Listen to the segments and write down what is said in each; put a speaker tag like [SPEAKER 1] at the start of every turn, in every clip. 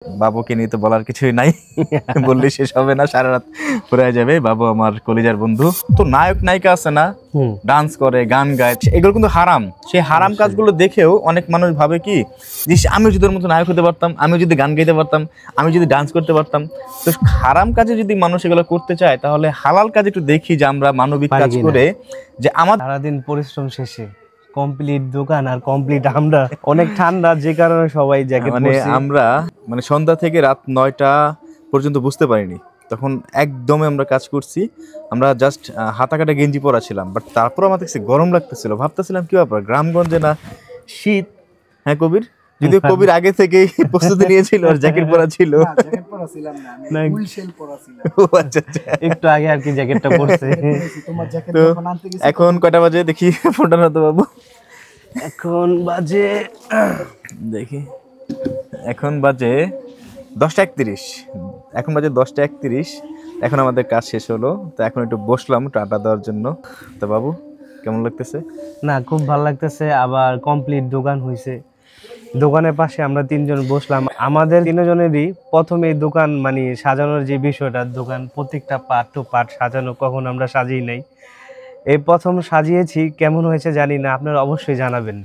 [SPEAKER 1] বাবুকে নিয়ে তো বলার কিছুই নাই, বললে শেষ হবে না, সারা রাত ফুরায় যাবে। বাবু আমার কলিজার বন্ধু। তো নায়ক নায়িকা আছে না, ডান্স করে, গান গায়, এগুলো কিন্তু হারাম। সেই হারাম কাজগুলো দেখেও অনেক মানুষ ভাবে কি, যে আমি যদি ওর মতো নায়ক হতে পারতাম, আমি যদি গান গাইতে পারতাম, আমি যদি ডান্স করতে পারতাম। তো হারাম কাজে যদি মানুষ এগুলো করতে চায়, তাহলে হালাল কাজ একটু দেখি যে আমরা মানবিক কাজ করে, যে আমার
[SPEAKER 2] সারাদিন পরিশ্রম শেষে কমপ্লিট দোকান আর কমপ্লিট আমরা, অনেক ঠান্ডা যে কারণে সবাই জ্যাকেট পরছি।
[SPEAKER 1] আমরা সন্ধ্যা থেকে রাত 9টা পর্যন্ত বুঝতে পারিনি, তখন একদমই আমরা কাজ করছি। আমরা জাস্ট হাতা কাটা গেঞ্জি পরা ছিলাম, বাট তারপর আমার দেখছি গরম লাগতেছিল। ভাবতেছিলাম কি ব্যাপার, গ্রামগঞ্জে না শীত? হ্যাঁ কবির, যদিও কবির আগে থেকেই প্রস্তুতি নিয়েছিল আর জ্যাকেট পরা ছিল।
[SPEAKER 2] একটু আগে আর কি জ্যাকেটটা পরছে।
[SPEAKER 1] এখন কয়টা বাজে দেখি ফোনটা না তো বাবু,
[SPEAKER 2] এখন বাজে
[SPEAKER 1] দেখি, এখন বাজে 10:31। এখন বাজে 10:31। এখন আমাদের কাজ শেষ হলো, তো এখন একটু বসলাম টাটা দেওয়ার জন্য। তো বাবু কেমন লাগতেছে?
[SPEAKER 2] না, খুব ভালো লাগতেছে। আবার কমপ্লিট দোকান হয়েছে, দোকানের পাশে আমরা তিনজন বসলাম। আমাদের তিনজনেরই প্রথমে দোকান সাজানোর যে বিষয়টা, দোকান প্রত্যেকটা পার্ট টু পার্ট সাজানো, কখন আমরা সাজিয়ে নাই, এই প্রথম সাজিয়েছি। কেমন হয়েছে জানি না, আপনারা অবশ্যই জানাবেন।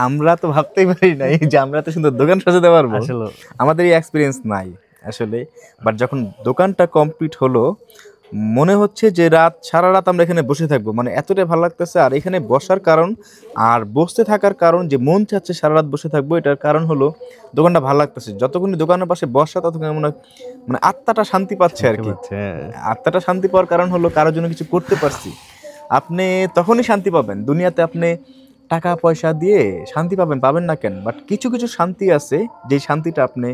[SPEAKER 1] আমরা তো ভাবতেই পারি নাই যে আমরা এত সুন্দর দোকান সাজাতে পারবো,
[SPEAKER 2] আসলে
[SPEAKER 1] আমাদের এই এক্সপিরিয়েন্স নাই আসলে। বাট যখন দোকানটা কমপ্লিট হলো, মনে হচ্ছে যে সারা রাত আমরা এখানে বসে থাকবো, এতটাই ভালো লাগতেছে। আর এখানে বসার কারণ আর বসতে থাকার কারণ, যে মন চাচ্ছে সারা রাত বসে থাকবো, এটার কারণ হলো দোকানটা ভালো লাগতেছে। যতক্ষণ দোকানের পাশে বসা, ততক্ষণ আত্মাটা শান্তি পাচ্ছে আর কি। আত্মাটা শান্তি পাওয়ার কারণ হলো কারোর জন্য কিছু করতে পারছি। আপনি তখনই শান্তি পাবেন দুনিয়াতে, আপনি টাকা পয়সা দিয়ে শান্তি পাবেন না কেন? বাট কিছু কিছু শান্তি আছে, যে শান্তিটা আপনি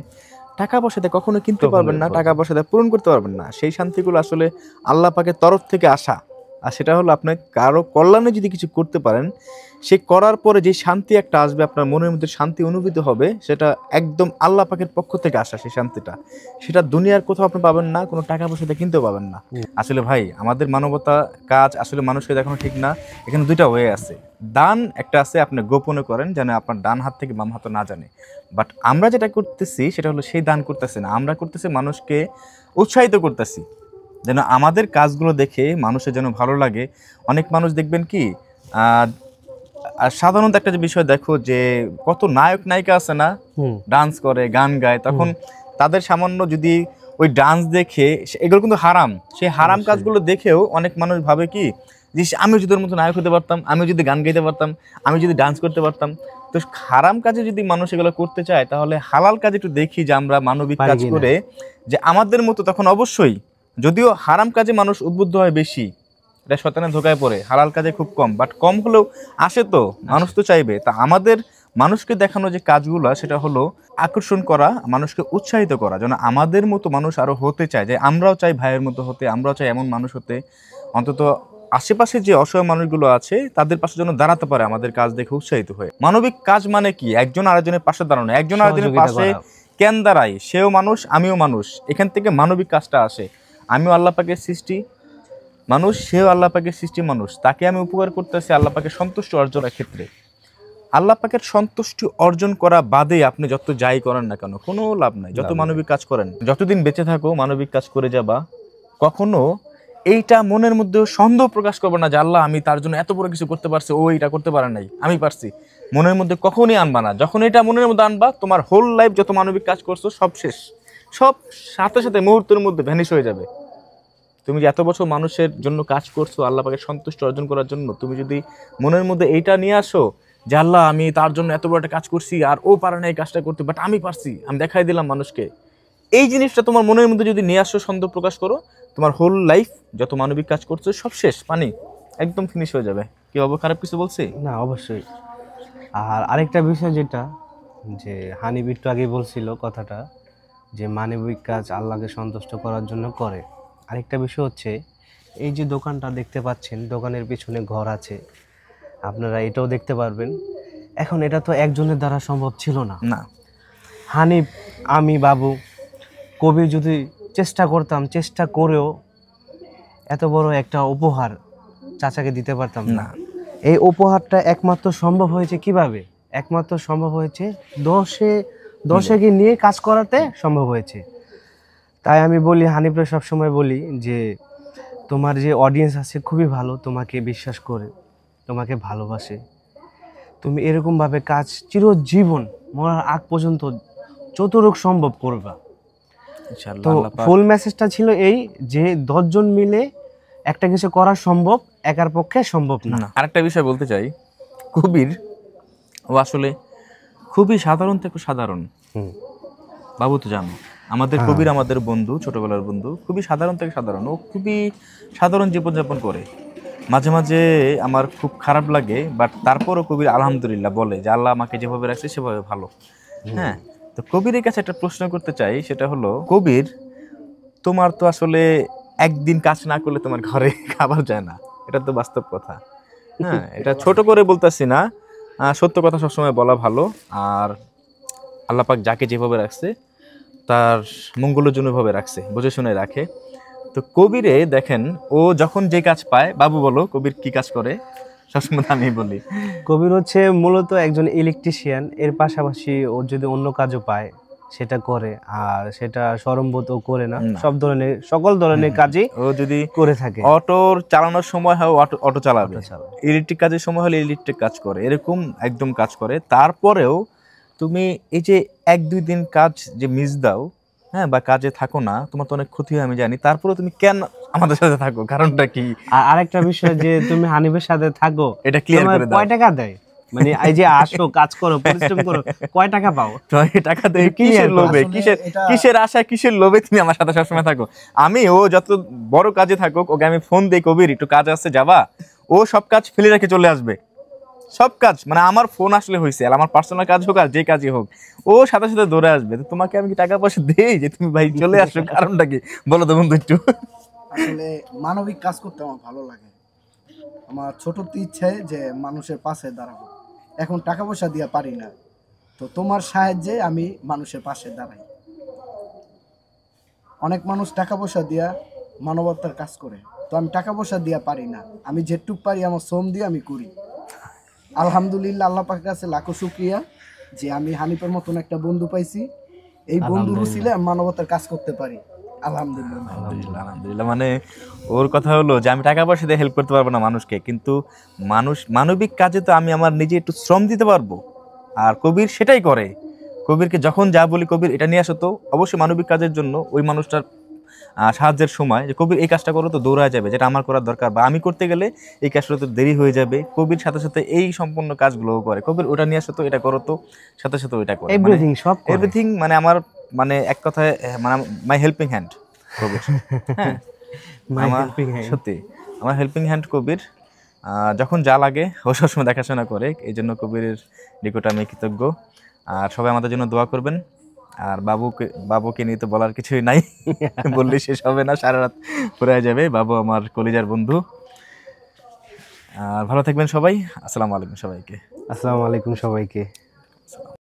[SPEAKER 1] টাকা পয়সাতে কখনো কিনতে পারবেন না, টাকা পয়সাতে পূরণ করতে পারবেন না। সেই শান্তিগুলো আসলে আল্লাহ পাকের তরফ থেকে আসা। আর সেটা হলো আপনি কারো কল্যাণে যদি কিছু করতে পারেন, সে করার পরে যে শান্তি একটা আসবে, আপনার মনের মধ্যে শান্তি অনুভূত হবে, সেটা একদম আল্লাহ পাকের পক্ষ থেকে আসা। সেই শান্তিটা, সেটা দুনিয়ার কোথাও আপনি পাবেন না, কোনো টাকা পয়সাতে কিনতেও পাবেন না। আসলে ভাই, আমাদের মানবতা কাজ আসলে মানুষকে দেখানো ঠিক না। এখানে দুইটা ওয়ে আছে। দান একটা আছে, আপনি গোপনে করেন যেন আপনার ডান হাত থেকে বাম হাত না জানে। বাট আমরা যেটা করতেছি সেটা হলো সেই দান করতেছি না, আমরা করতেছি মানুষকে উৎসাহিত করতেছি, যেন আমাদের কাজগুলো দেখে মানুষের যেন ভালো লাগে। অনেক মানুষ দেখবেন কি, আর সাধারণত একটা যে বিষয় দেখো, যে কত নায়ক নায়িকা আছে না, ডান্স করে, গান গায়, তখন তাদের সামান্য যদি ওই ডান্স দেখে, এগুলো কিন্তু হারাম। সেই হারাম কাজগুলো দেখেও অনেক মানুষ ভাবে কি, যে আমি যদি ওর মতো নায়ক হতে পারতাম, আমি যদি গান গাইতে পারতাম, আমি যদি ডান্স করতে পারতাম। তো হারাম কাজে যদি মানুষ এগুলো করতে চায়, তাহলে হালাল কাজে একটু দেখি যে আমরা মানবিক কাজ করে, যে আমাদের মতো তখন অবশ্যই, যদিও হারাম কাজে মানুষ উদ্বুদ্ধ হয় বেশি, এটা শয়তানের ধোকায় পড়ে, হালাল কাজে খুব কম, বাট কম হলেও আসে, তো মানুষ তো চাইবে। তা আমাদের মানুষকে দেখানো যে কাজগুলো, সেটা হলো আকর্ষণ করা, মানুষকে উৎসাহিত করা, যেন আমাদের মতো মানুষ আরো হতে চায়, যে আমরাও চাই ভাইয়ের মতো হতে, আমরাও চাই এমন মানুষ হতে, অন্তত আশেপাশে যে অসহায় মানুষগুলো আছে তাদের পাশে যেন দাঁড়াতে পারে আমাদের কাজ দেখে উৎসাহিত হয়ে। মানবিক কাজ মানে কি? একজন আরেকজনের পাশে দাঁড়ানো। একজন আরেকজনের পাশে কেন দাঁড়াই? সেও মানুষ, আমিও মানুষ, এখান থেকে মানবিক কাজটা আসে। আমিও আল্লাহ পাকের সৃষ্টি মানুষ, সেও আল্লাহ পাকের সৃষ্টি মানুষ, তাকে আমি উপকার করতেছি আল্লাহ পাকের সন্তুষ্টি অর্জনের ক্ষেত্রে। আল্লাহ পাকের সন্তুষ্টি অর্জন করা বাদে আপনি যত যাই করেন না কেন, কোনো লাভ নাই। যত মানবিক কাজ করেন, যতদিন বেঁচে থাকো মানবিক কাজ করে যাবা, কখনো এইটা মনের মধ্যে সন্দেহ প্রকাশ করবে না যে আল্লাহ আমি তার জন্য এত বড় কিছু করতে পারছি, ও এটা করতে পারে নাই, আমি পারছি। মনের মধ্যে কখনই আনবা না। যখন এটা মনের মধ্যে আনবা, তোমার হোল লাইফ যত মানবিক কাজ করছো সব শেষ, সব সাথে সাথে মুহূর্তের মধ্যে ভ্যানিশ হয়ে যাবে। তুমি যে এত বছর মানুষের জন্য কাজ করছো আল্লাহ পাকের সন্তুষ্টি অর্জন করার জন্য, তুমি যদি মনের মধ্যে এইটা নিয়ে আসো যে আল্লাহ আমি তার জন্য এত বড় একটা কাজ করছি, আর ও পারে না এই কাজটা করতে, বাট আমি পারছি, আমি দেখাই দিলাম মানুষকে, এই জিনিসটা তোমার মনের মধ্যে যদি নিয়ে আসো, সন্দেহ প্রকাশ করো, তোমার হোল লাইফ যত মানবিক কাজ করছো সব শেষ, পানি একদম ফিনিশ হয়ে যাবে। কি হবে, খারাপ কিছু বলছি
[SPEAKER 2] না? অবশ্যই। আর আরেকটা বিষয় যেটা, যে হানিফ একটু আগে বলছিল কথাটা, যে মানবিক কাজ আল্লাহকে সন্তুষ্ট করার জন্য করে। আরেকটা বিষয় হচ্ছে, এই যে দোকানটা দেখতে পাচ্ছেন, দোকানের পিছনে ঘর আছে, আপনারা এটাও দেখতে পারবেন। এখন এটা তো একজনের দ্বারা সম্ভব ছিল না। হানিফ, আমি, বাবু, কবির যদি চেষ্টা করতাম, চেষ্টা করেও এত বড় একটা উপহার চাচাকে দিতে পারতাম না। এই উপহারটা একমাত্র সম্ভব হয়েছে কিভাবে? একমাত্র সম্ভব হয়েছে দর্শককে নিয়ে কাজ করাতে সম্ভব হয়েছে। তাই আমি বলি, হানিফরে সবসময় বলি যে তোমার যে অডিয়েন্স আছে খুবই ভালো, তোমাকে বিশ্বাস করে, তোমাকে ভালোবাসে, তুমি এরকমভাবে কাজ চিরজীবন মরার আগ পর্যন্ত যতটুকু সম্ভব করবা।
[SPEAKER 1] ইনশাআল্লাহ
[SPEAKER 2] তো
[SPEAKER 1] আল্লাহ পাক।
[SPEAKER 2] ফুল মেসেজটা ছিল এই যে 10 জন মিলে একটা কিছু করা সম্ভব, একার পক্ষে সম্ভব না।
[SPEAKER 1] আরেকটা বিষয় বলতে চাই, কবির ও আসলে খুবই সাধারণ থেকে সাধারণ। বাবু তো জানো আমাদের কবির আমাদের বন্ধু, ছোটবেলার বন্ধু, খুবই সাধারণ থেকে সাধারণ। ও খুবই সাধারণ জীবনযাপন করে। মাঝে মাঝে আমার খুব খারাপ লাগে, বাট তারপরও কবির আলহামদুলিল্লাহ বলে যে আল্লাহ আমাকে যেভাবে রাখছে সেভাবে ভালো। হ্যাঁ, তো কবিরের কাছে একটা প্রশ্ন করতে চাই, সেটা হলো কবির, তোমার তো আসলে একদিন কাজ না করলে তোমার ঘরে খাবার যায় না, এটা তো বাস্তব কথা। হ্যাঁ, এটা ছোট করে বলতেছি না, সত্য কথা সবসময় বলা ভালো। আর আল্লাহ পাক যাকে যেভাবে রাখছে তার মঙ্গলের জন্য ভাবে রাখছে, বুঝে শুনে রাখে। তো কবিরে দেখেন, ও যখন যে কাজ পায়, বাবু বলো কবির কি কাজ করে, সবসময় আমি বলি।
[SPEAKER 2] কবির হচ্ছে মূলত একজন ইলেকট্রিশিয়ান, এর পাশাপাশি ও যদি অন্য কাজও পায় সেটা করে, আর সেটা সরমবোধ ও করে না, সব ধরনের সকল ধরনের কাজই
[SPEAKER 1] ও যদি
[SPEAKER 2] করে থাকে।
[SPEAKER 1] অটোর চালানোর সময় হয় অটো অটো চালাবে,
[SPEAKER 2] অটো চালায়।
[SPEAKER 1] ইলেকট্রিক কাজের সময় হলে ইলেকট্রিক কাজ করে, এরকম একদম কাজ করে। তারপরেও তুমি এই যে 1-2 দিন কাজ যে মিস দাও, হ্যাঁ, বা কাজে থাকো না, তোমার তো অনেক ক্ষতি হয় আমি জানি, তারপরেও তুমি কেন আমাদের সাথে থাকো, কারণটা কি?
[SPEAKER 2] আর আরেকটা বিষয় যে তুমি হানিফের সাথে থাকো,
[SPEAKER 1] এটা ক্লিয়ার
[SPEAKER 2] তোমার
[SPEAKER 1] করে দাও।
[SPEAKER 2] কয় টাকা দেয়? মানে এই যে আসো, কাজ করো, পরিশ্রম করো, কয় টাকা পাও?
[SPEAKER 1] তোমাকে টাকা দেয়
[SPEAKER 2] এটা clear
[SPEAKER 1] কিসের
[SPEAKER 2] করো।
[SPEAKER 1] লোভে,
[SPEAKER 3] আসলে
[SPEAKER 1] কিসের
[SPEAKER 3] এটা-
[SPEAKER 1] কিসের আশা, কিসের লোভে তুমি আমার সাথে সবসময় থাকো? আমি, ও যত বড় কাজে থাকুক, ওকে আমি ফোন দিই, কবির একটু কাজ আছে যাবা, ও সব কাজ ফেলে রেখে চলে আসবে। সব কাজ মানে আমার ফোন আসলে হয়েছে, আর আমার পার্সোনাল কাজ হোক আর যে কাজই হোক, ও সাথে সাথে দৌড়ে আসবে। তো তোমাকে আমি কি টাকা পয়সা দেই যে তুমি ভাই চলে আসো? কারণটা কি বলো তো বন্ধু একটু।
[SPEAKER 3] আসলে মানবিক কাজ করতে আমার ভালো লাগে। আমার ছোটতে ইচ্ছে যে মানুষের পাশে দাঁড়াবো। এখন টাকা পয়সা দিয়া পারি না, তো তোমার সাহায্যে আমি মানুষের পাশে দাঁড়াই। অনেক মানুষ টাকা পয়সা দিয়া মানবতার কাজ করে, তো আমি টাকা পয়সা দিয়া পারি না, আমি যেটুক পারি আমার শ্রম দিয়ে আমি করি। আলহামদুলিল্লাহ, আল্লাহ পাকের কাছে লাখো শুকরিয়া যে আমি হানিফের মতন একটা বন্ধু পাইছি। এই বন্ধুর উছিলে আমি মানবতার কাজ করতে পারি। আলহামদুলিল্লাহ।
[SPEAKER 1] আলহামদুলিল্লাহ আলহামদুলিল্লাহ। মানে ওর কথা হলো যে আমি টাকা পয়সা দিয়ে হেল্প করতে পারবো না মানুষকে, কিন্তু মানুষ মানবিক কাজে তো আমি আমার নিজে একটু শ্রম দিতে পারবো। আর কবির সেটাই করে। কবিরকে যখন যা বলি, কবির এটা নিয়ে আসো, তো অবশ্যই মানবিক কাজের জন্য ওই মানুষটার সাহায্যের সময় যে কবির এই কাজটা করো, তো দৌড়ায় যাবে, যেটা আমার করার দরকার বা আমি করতে গেলে এই কাজটা তো দেরি হয়ে যাবে, কবির সাথে সাথে এই সম্পূর্ণ কাজগুলো করে। কবির ওটা নিয়ে আসো, তো এটা করো, তো সাথে সাথে ওইটা করে,
[SPEAKER 2] এভরিথিং সব করে।
[SPEAKER 1] এভরিথিং। মানে আমার, মানে এক কথায়, মানে মাই হেল্পিং হ্যান্ড কবির। হ্যাঁ,
[SPEAKER 2] My
[SPEAKER 1] আমার
[SPEAKER 2] helping hand.
[SPEAKER 1] সত্যি আমার হেল্পিং হ্যান্ড কবির। যখন যা লাগে ও সবসময় দেখাশোনা করে, এই জন্য কবিরের নিকট আমি কৃতজ্ঞ। আর সবাই আমাদের জন্য দোয়া করবেন। আর বাবুকে নিয়ে তো বলার কিছুই নাই, বললে শেষ হবে না, সারা রাত ফুরায় যাবে। বাবু আমার কলিজার বন্ধু। আর ভালো থাকবেন সবাই। আসসালামু আলাইকুম সবাইকে।
[SPEAKER 2] আসসালামু আলাইকুম সবাইকে।